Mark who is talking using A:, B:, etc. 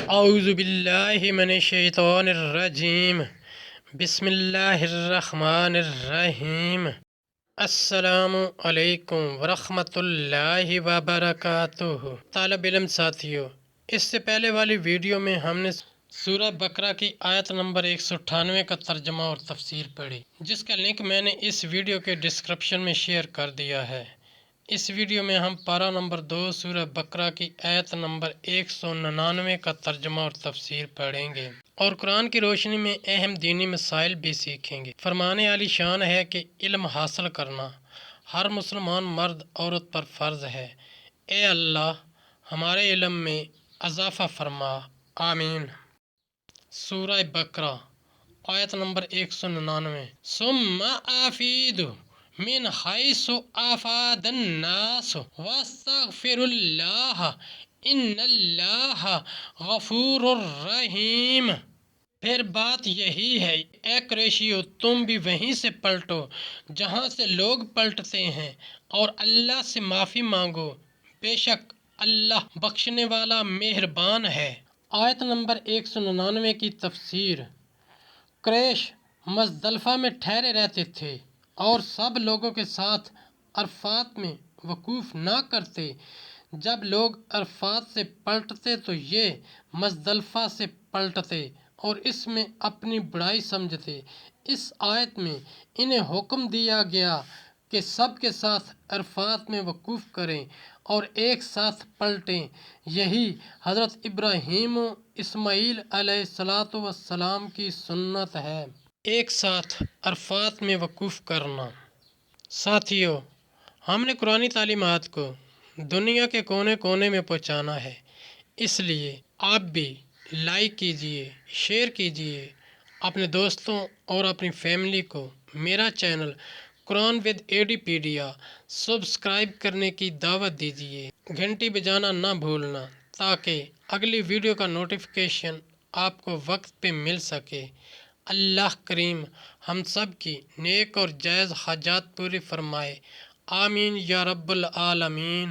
A: اعوذ باللہ من الشیطان الرجیم، بسم اللہ الرحمن الرحیم۔ السلام علیکم ورحمۃ اللہ وبرکاتہ۔ طالب علم ساتھیو، اس سے پہلے والی ویڈیو میں ہم نے سورہ بقرہ کی آیت نمبر 198 کا ترجمہ اور تفسیر پڑھی، جس کا لنک میں نے اس ویڈیو کے ڈسکرپشن میں شیئر کر دیا ہے۔ اس ویڈیو میں ہم پارہ نمبر 2 سورہ بقرہ کی آیت نمبر 199 کا ترجمہ اور تفسیر پڑھیں گے اور قرآن کی روشنی میں اہم دینی مسائل بھی سیکھیں گے۔ فرمانے عالی شان ہے کہ علم حاصل کرنا ہر مسلمان مرد عورت پر فرض ہے۔ اے اللہ ہمارے علم میں اضافہ فرما، آمین۔ سورہ بقرہ آیت نمبر 199۔ ثم آفیدوا من حیث افاض الناس واستغفروا اللہ ان اللہ غفور رحیم۔ پھر بات یہی ہے اے قریشیو، تم بھی وہیں سے پلٹو جہاں سے لوگ پلٹتے ہیں اور اللہ سے معافی مانگو، بے شک اللہ بخشنے والا مہربان ہے۔ آیت نمبر 199 کی تفسیر۔ قریش مزدلفہ میں ٹھہرے رہتے تھے اور سب لوگوں کے ساتھ عرفات میں وقوف نہ کرتے۔ جب لوگ عرفات سے پلٹتے تو یہ مزدلفہ سے پلٹتے اور اس میں اپنی بڑائی سمجھتے۔ اس آیت میں انہیں حکم دیا گیا کہ سب کے ساتھ عرفات میں وقوف کریں اور ایک ساتھ پلٹیں۔ یہی حضرت ابراہیم و اسماعیل علیہ السلام کی سنت ہے، ایک ساتھ عرفات میں وقوف کرنا۔ ساتھیو، ہم نے قرآنی تعلیمات کو دنیا کے کونے کونے میں پہنچانا ہے، اس لیے آپ بھی لائک کیجئے، شیئر کیجئے، اپنے دوستوں اور اپنی فیملی کو میرا چینل قرآن ود ایڈیپیڈیا سبسکرائب کرنے کی دعوت دیجئے، گھنٹی بجانا نہ بھولنا تاکہ اگلی ویڈیو کا نوٹیفیکیشن آپ کو وقت پہ مل سکے۔ اللہ کریم ہم سب کی نیک اور جائز حاجات پوری فرمائے، آمین یا رب العالمین۔